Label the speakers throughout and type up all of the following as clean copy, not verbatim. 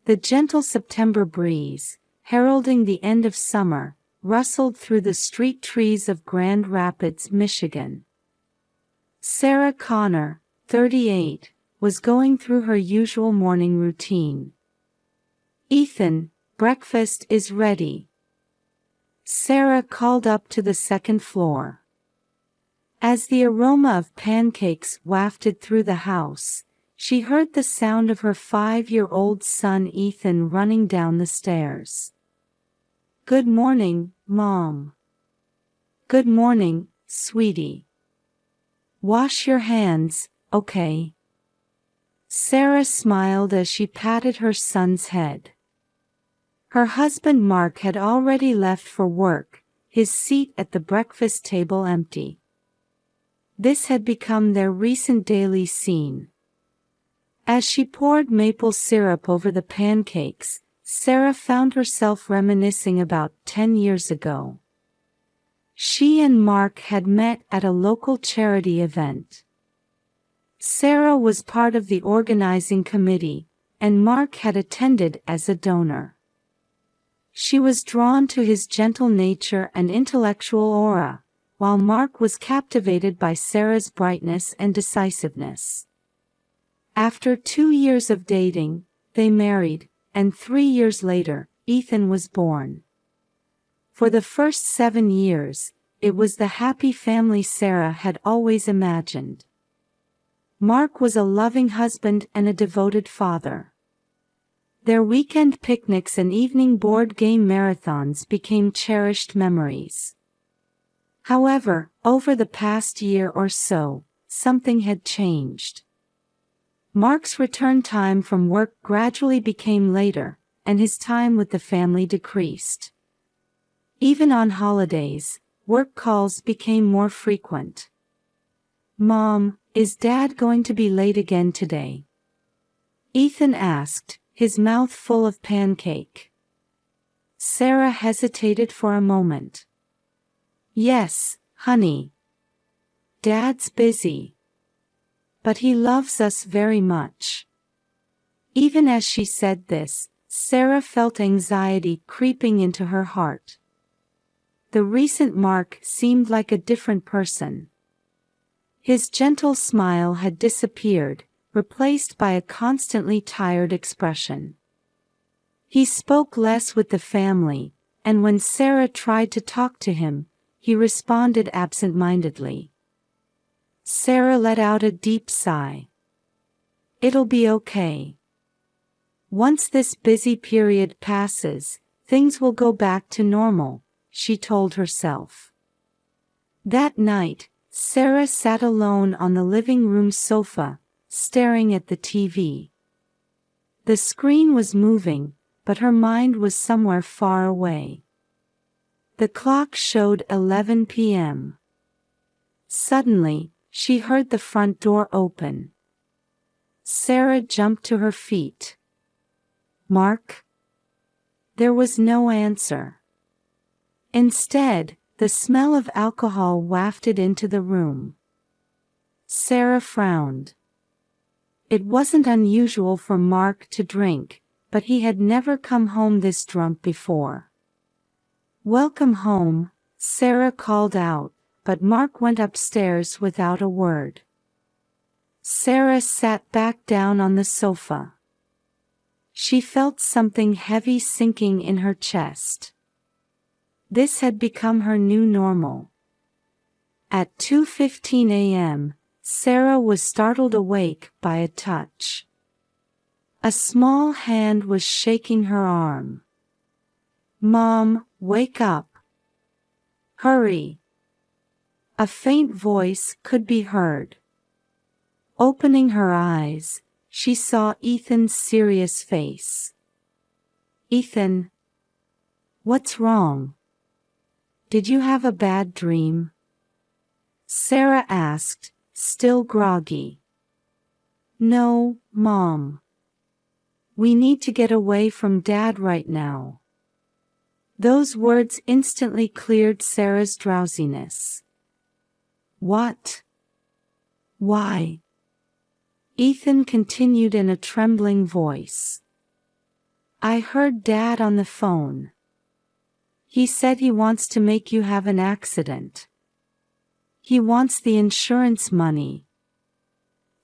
Speaker 1: The gentle September breeze, heralding the end of summer, rustled through the street trees of Grand Rapids, Michigan. Sarah Connor, 38, was going through her usual morning routine. "Ethan, breakfast is ready," Sarah called up to the second floor. As the aroma of pancakes wafted through the house, she heard the sound of her 5-year-old son Ethan running down the stairs. "Good morning, Mom." "Good morning, sweetie. Wash your hands, okay?" Sarah smiled as she patted her son's head. Her husband Mark had already left for work, his seat at the breakfast table empty. This had become their recent daily scene. As she poured maple syrup over the pancakes, Sarah found herself reminiscing about 10 years ago. She and Mark had met at a local charity event. Sarah was part of the organizing committee, and Mark had attended as a donor. She was drawn to his gentle nature and intellectual aura, while Mark was captivated by Sarah's brightness and decisiveness. After 2 years of dating, they married, and 3 years later, Ethan was born. For the first 7 years, it was the happy family Sarah had always imagined. Mark was a loving husband and a devoted father. Their weekend picnics and evening board game marathons became cherished memories. However, over the past year or so, something had changed. Mark's return time from work gradually became later, and his time with the family decreased. Even on holidays, work calls became more frequent. "Mom, is Dad going to be late again today?" Ethan asked, his mouth full of pancake. Sarah hesitated for a moment. "Yes, honey. Dad's busy. But he loves us very much." Even as she said this, Sarah felt anxiety creeping into her heart. The recent Mark seemed like a different person. His gentle smile had disappeared, replaced by a constantly tired expression. He spoke less with the family, and when Sarah tried to talk to him, he responded absent-mindedly. Sarah let out a deep sigh. "It'll be okay. Once this busy period passes, things will go back to normal," she told herself. That night, Sarah sat alone on the living room sofa, staring at the TV. The screen was moving, but her mind was somewhere far away. The clock showed 11 p.m. Suddenly, she heard the front door open. Sarah jumped to her feet. "Mark?" There was no answer. Instead, the smell of alcohol wafted into the room. Sarah frowned. It wasn't unusual for Mark to drink, but he had never come home this drunk before. "Welcome home," Sarah called out, but Mark went upstairs without a word. Sarah sat back down on the sofa. She felt something heavy sinking in her chest. This had become her new normal. At 2:15 a.m., Sarah was startled awake by a touch. A small hand was shaking her arm. "Mom, wake up. Hurry." A faint voice could be heard. Opening her eyes, she saw Ethan's serious face. "Ethan, what's wrong? Did you have a bad dream?" Sarah asked, still groggy. "No, Mom. We need to get away from Dad right now." Those words instantly cleared Sarah's drowsiness. "What? Why?" Ethan continued in a trembling voice. I heard Dad on the phone. He said he wants to make you have an accident. He wants the insurance money.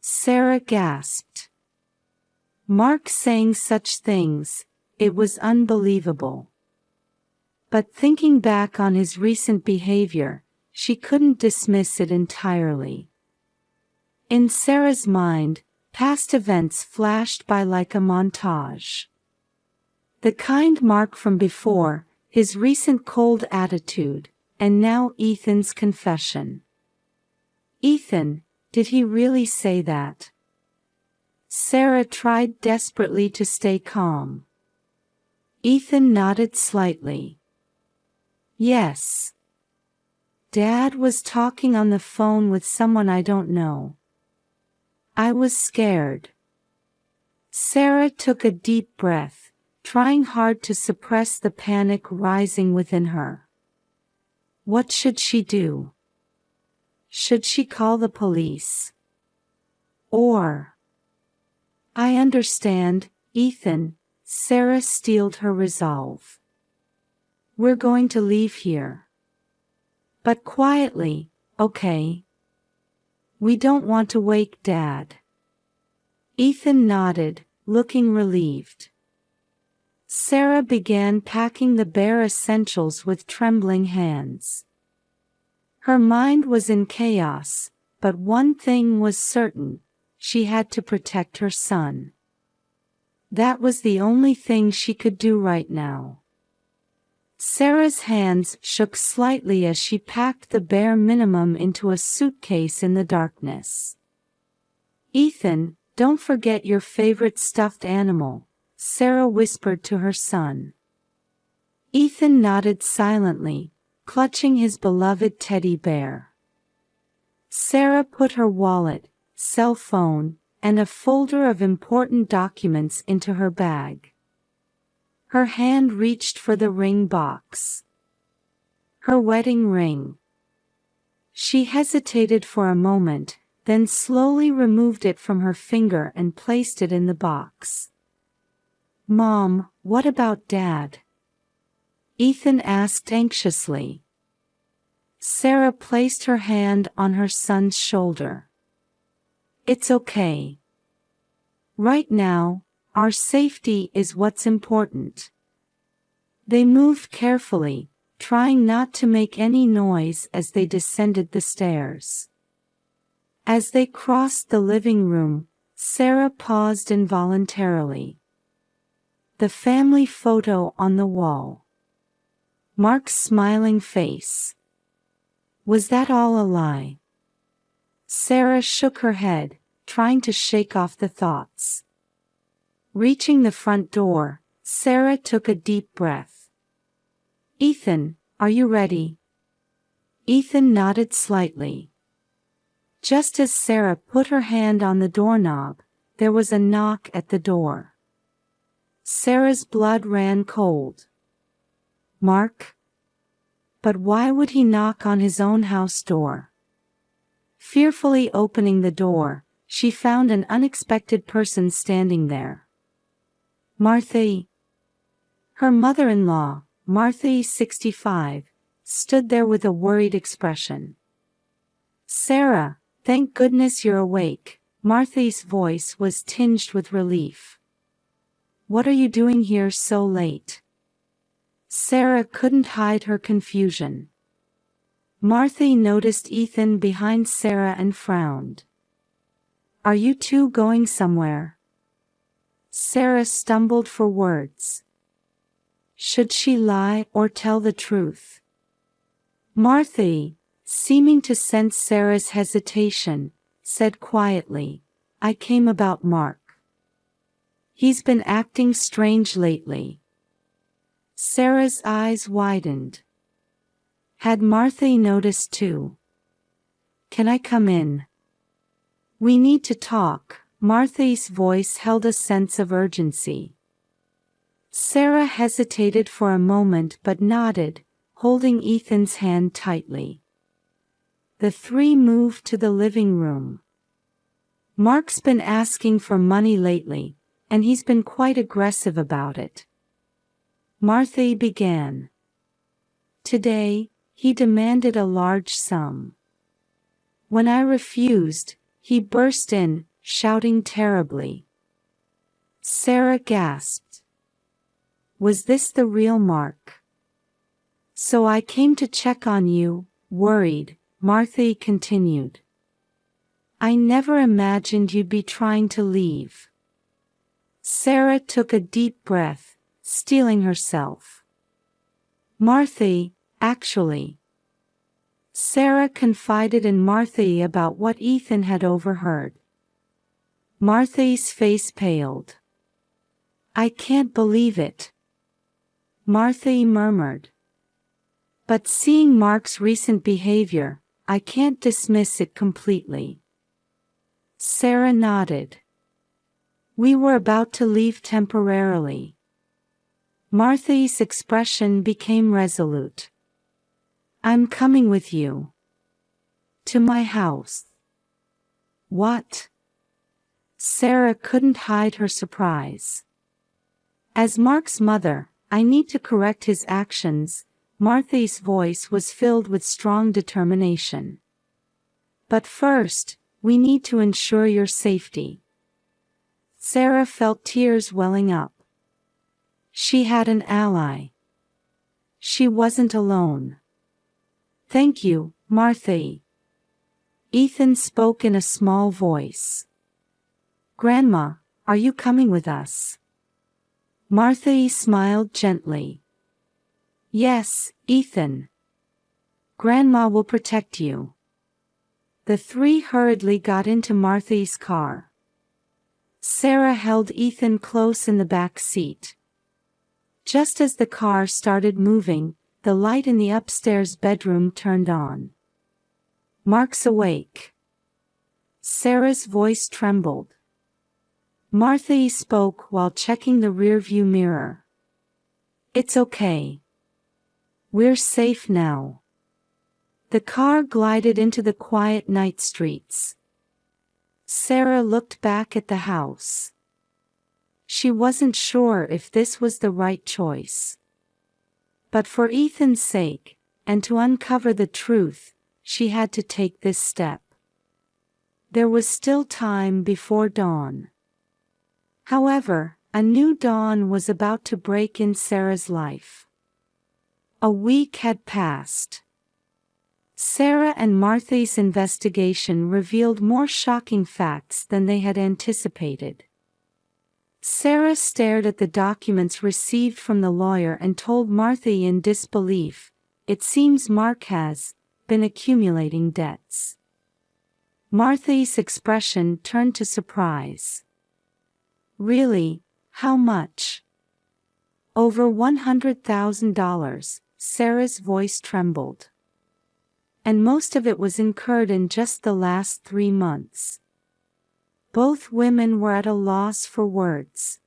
Speaker 1: Sarah gasped. Mark saying such things, it was unbelievable. But thinking back on his recent behavior, she couldn't dismiss it entirely. In Sarah's mind, past events flashed by like a montage. The kind Mark from before, his recent cold attitude, and now Ethan's confession. Ethan, did he really say that? Sarah tried desperately to stay calm. Ethan nodded slightly. Yes. Dad was talking on the phone with someone I don't know. I was scared. Sarah took a deep breath, trying hard to suppress the panic rising within her. What should she do? Should she call the police? Or... I understand, Ethan, Sarah steeled her resolve. We're going to leave here. But quietly, okay? We don't want to wake Dad. Ethan nodded, looking relieved. Sarah began packing the bare essentials with trembling hands. Her mind was in chaos, but one thing was certain, she had to protect her son. That was the only thing she could do right now. Sarah's hands shook slightly as she packed the bare minimum into a suitcase in the darkness. Ethan, don't forget your favorite stuffed animal, Sarah whispered to her son. Ethan nodded silently, clutching his beloved teddy bear. Sarah put her wallet, cell phone, and a folder of important documents into her bag. Her hand reached for the ring box. Her wedding ring. She hesitated for a moment, then slowly removed it from her finger and placed it in the box. Mom, what about Dad? Ethan asked anxiously. Sarah placed her hand on her son's shoulder. It's okay. Right now, our safety is what's important. They moved carefully, trying not to make any noise as they descended the stairs. As they crossed the living room, Sarah paused involuntarily. The family photo on the wall. Mark's smiling face. Was that all a lie? Sarah shook her head, trying to shake off the thoughts. Reaching the front door, Sarah took a deep breath. Ethan, are you ready? Ethan nodded slightly. Just as Sarah put her hand on the doorknob, there was a knock at the door. Sarah's blood ran cold. Mark? But why would he knock on his own house door? Fearfully opening the door, she found an unexpected person standing there. Martha. Her mother-in-law, Martha, 65, stood there with a worried expression. Sarah, thank goodness you're awake. Martha's voice was tinged with relief. What are you doing here so late? Sarah couldn't hide her confusion. Martha noticed Ethan behind Sarah and frowned. Are you two going somewhere? Sarah stumbled for words. Should she lie or tell the truth? Martha, seeming to sense Sarah's hesitation, said quietly, I came about Mark. He's been acting strange lately. Sarah's eyes widened. Had Martha noticed too? Can I come in? We need to talk. Martha's voice held a sense of urgency. Sarah hesitated for a moment but nodded, holding Ethan's hand tightly. The three moved to the living room. Mark's been asking for money lately, and he's been quite aggressive about it. Martha began. Today, he demanded a large sum. When I refused, he burst in, shouting terribly. Sarah gasped. Was this the real Mark? So I came to check on you, worried, Martha continued. I never imagined you'd be trying to leave. Sarah took a deep breath, steeling herself. Martha, actually. Sarah confided in Martha about what Ethan had overheard. Martha's face paled. I can't believe it. Martha murmured. But seeing Mark's recent behavior, I can't dismiss it completely. Sarah nodded. We were about to leave temporarily. Martha's expression became resolute. I'm coming with you. To my house. What? Sarah couldn't hide her surprise. As Mark's mother, I need to correct his actions. Martha's voice was filled with strong determination. But first, we need to ensure your safety. Sarah felt tears welling up. She had an ally. She wasn't alone. Thank you, Martha. Ethan spoke in a small voice. Grandma, are you coming with us? Martha smiled gently. Yes, Ethan. Grandma will protect you. The three hurriedly got into Martha's car. Sarah held Ethan close in the back seat. Just as the car started moving, the light in the upstairs bedroom turned on. Mark's awake. Sarah's voice trembled. Martha spoke while checking the rearview mirror. It's okay. We're safe now. The car glided into the quiet night streets. Sarah looked back at the house. She wasn't sure if this was the right choice. But for Ethan's sake, and to uncover the truth, she had to take this step. There was still time before dawn. However, a new dawn was about to break in Sarah's life. A week had passed. Sarah and Martha's investigation revealed more shocking facts than they had anticipated. Sarah stared at the documents received from the lawyer and told Martha in disbelief, it seems Mark has been accumulating debts. Martha's expression turned to surprise. Really, how much? Over $100,000, Sarah's voice trembled. And most of it was incurred in just the last 3 months. Both women were at a loss for words.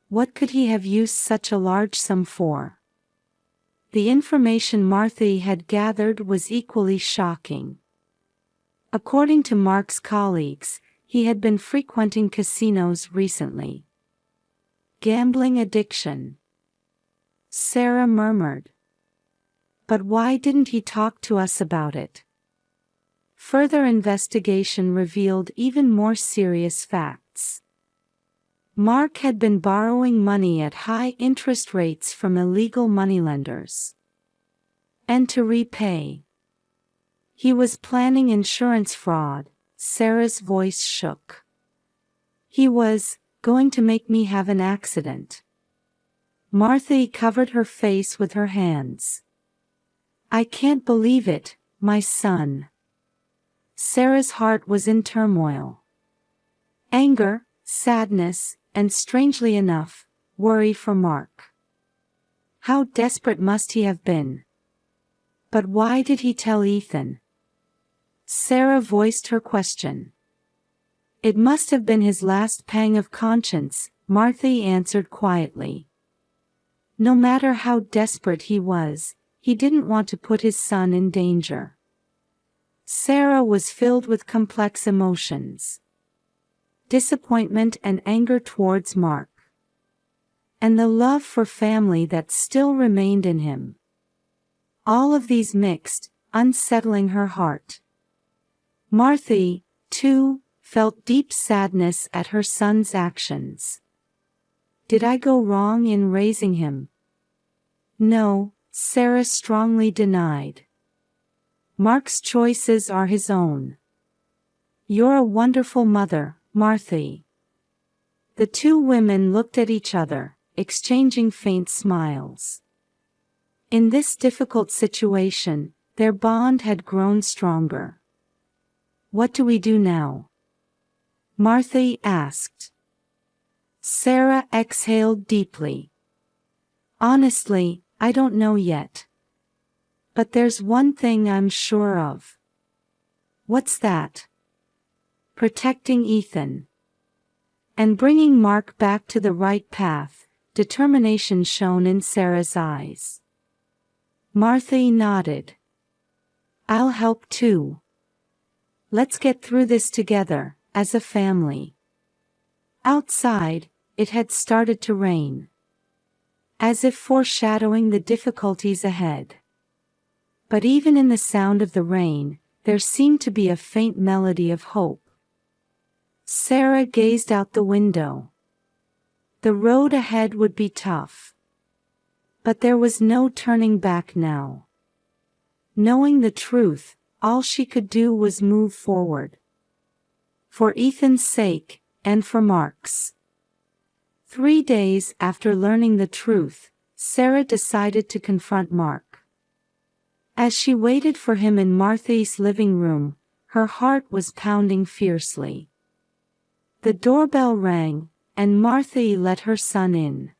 Speaker 1: What could he have used such a large sum for? The information Martha had gathered was equally shocking. According to Mark's colleagues, he had been frequenting casinos recently. Gambling addiction. Sarah murmured. But why didn't he talk to us about it? Further investigation revealed even more serious facts. Mark had been borrowing money at high interest rates from illegal moneylenders. And to repay. He was planning insurance fraud. Sarah's voice shook. He was going to make me have an accident. Martha covered her face with her hands. I can't believe it, my son. Sarah's heart was in turmoil. Anger, sadness, and strangely enough, worry for Mark. How desperate must he have been? But why did he tell Ethan? Sarah voiced her question. It must have been his last pang of conscience, Martha answered quietly. No matter how desperate he was, he didn't want to put his son in danger. Sarah was filled with complex emotions. disappointment and anger towards Mark, and the love for family that still remained in him. All of these mixed, unsettling her heart. Martha, too, felt deep sadness at her son's actions. Did I go wrong in raising him? No, Sarah strongly denied. Mark's choices are his own. You're a wonderful mother, Martha. The two women looked at each other, exchanging faint smiles. In this difficult situation, their bond had grown stronger. What do we do now? Martha asked. Sarah exhaled deeply. Honestly, I don't know yet. But there's one thing I'm sure of. What's that? Protecting Ethan. And bringing Mark back to the right path, determination shone in Sarah's eyes. Martha nodded. I'll help too. Let's get through this together, as a family. Outside, it had started to rain, as if foreshadowing the difficulties ahead. But even in the sound of the rain, there seemed to be a faint melody of hope. Sarah gazed out the window. The road ahead would be tough. But there was no turning back now. Knowing the truth, all she could do was move forward. For Ethan's sake, and for Mark's. 3 days after learning the truth, Sarah decided to confront Mark. As she waited for him in Martha's living room, her heart was pounding fiercely. The doorbell rang, and Martha let her son in.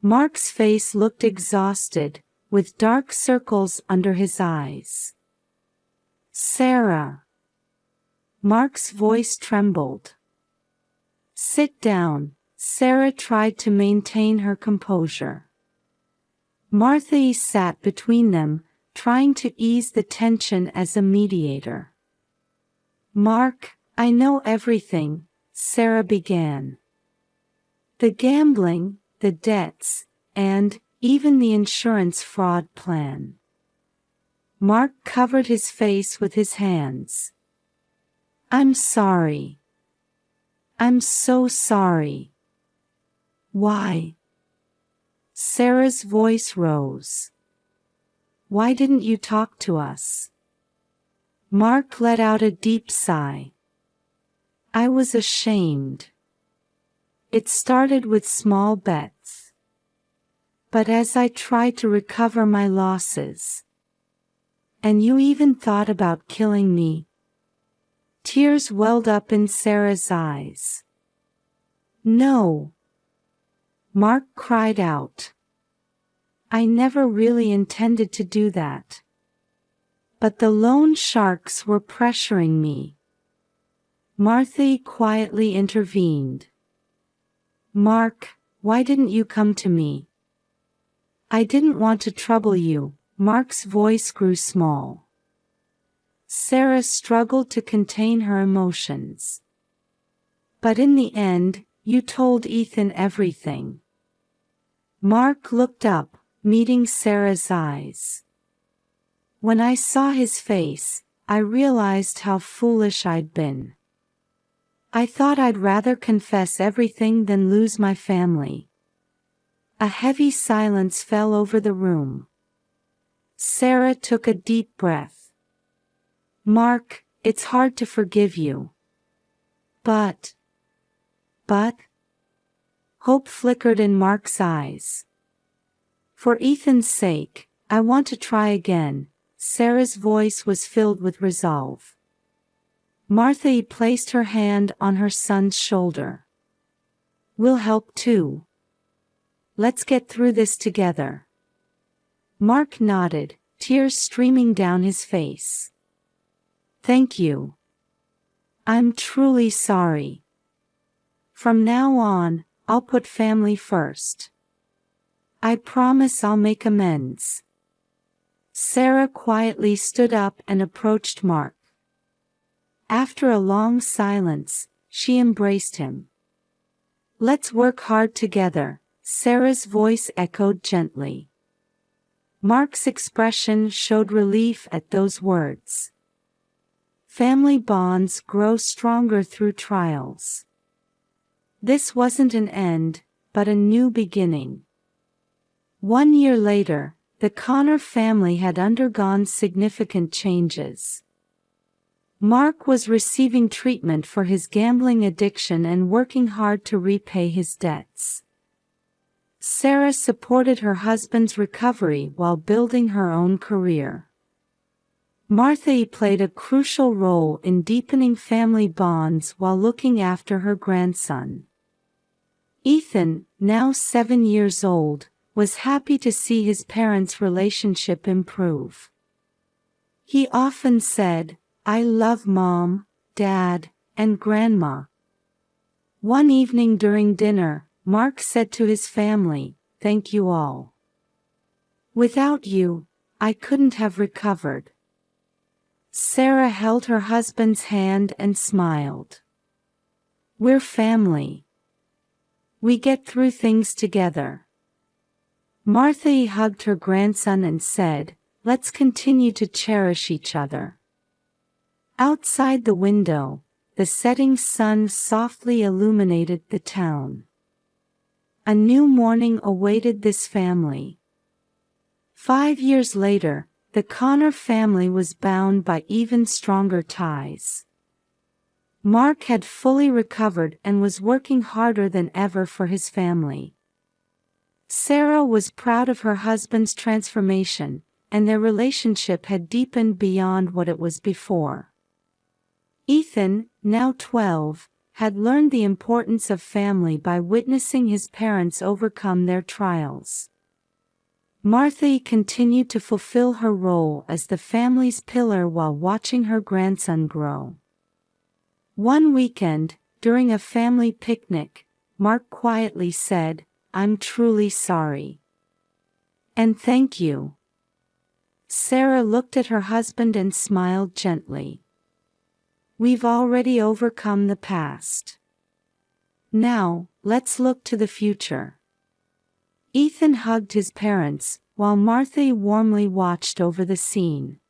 Speaker 1: Mark's face looked exhausted, with dark circles under his eyes. Sarah. Mark's voice trembled. Sit down, Sarah tried to maintain her composure. Martha sat between them, trying to ease the tension as a mediator. Mark, I know everything, Sarah began. The gambling, the debts, and even the insurance fraud plan. Mark covered his face with his hands. I'm sorry. I'm so sorry. Why? Sarah's voice rose. Why didn't you talk to us? Mark let out a deep sigh. I was ashamed. It started with small bets. But as I tried to recover my losses. And you even thought about killing me. Tears welled up in Sarah's eyes. No. Mark cried out. I never really intended to do that. But the loan sharks were pressuring me. Martha quietly intervened. Mark, why didn't you come to me? I didn't want to trouble you. Mark's voice grew small. Sarah struggled to contain her emotions. But in the end, you told Ethan everything. Mark looked up, meeting Sarah's eyes. When I saw his face, I realized how foolish I'd been. I thought I'd rather confess everything than lose my family. A heavy silence fell over the room. Sarah took a deep breath. Mark, it's hard to forgive you. But. Hope flickered in Mark's eyes. For Ethan's sake, I want to try again. Sarah's voice was filled with resolve. Martha placed her hand on her son's shoulder. We'll help too. Let's get through this together. Mark nodded, tears streaming down his face. Thank you. I'm truly sorry. From now on, I'll put family first. I promise I'll make amends. Sarah quietly stood up and approached Mark. After a long silence, she embraced him. "Let's work hard together," Sarah's voice echoed gently. Mark's expression showed relief at those words. Family bonds grow stronger through trials. This wasn't an end, but a new beginning. 1 year later, the Connor family had undergone significant changes. Mark was receiving treatment for his gambling addiction and working hard to repay his debts. Sarah supported her husband's recovery while building her own career. Martha played a crucial role in deepening family bonds while looking after her grandson. Ethan, now 7 years old, was happy to see his parents' relationship improve. He often said, "I love Mom, Dad, and Grandma." One evening during dinner, Mark said to his family, "Thank you all. Without you, I couldn't have recovered." Sarah held her husband's hand and smiled. "We're family. We get through things together." Martha hugged her grandson and said, "Let's continue to cherish each other." Outside the window, the setting sun softly illuminated the town. A new morning awaited this family. 5 years later, the Connor family was bound by even stronger ties. Mark had fully recovered and was working harder than ever for his family. Sarah was proud of her husband's transformation, and their relationship had deepened beyond what it was before. Ethan, now 12, had learned the importance of family by witnessing his parents overcome their trials. Martha continued to fulfill her role as the family's pillar while watching her grandson grow. One weekend, during a family picnic, Mark quietly said, "I'm truly sorry. And thank you." Sarah looked at her husband and smiled gently. "We've already overcome the past. Now, let's look to the future." Ethan hugged his parents, while Martha warmly watched over the scene.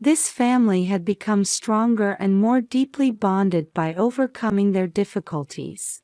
Speaker 1: This family had become stronger and more deeply bonded by overcoming their difficulties.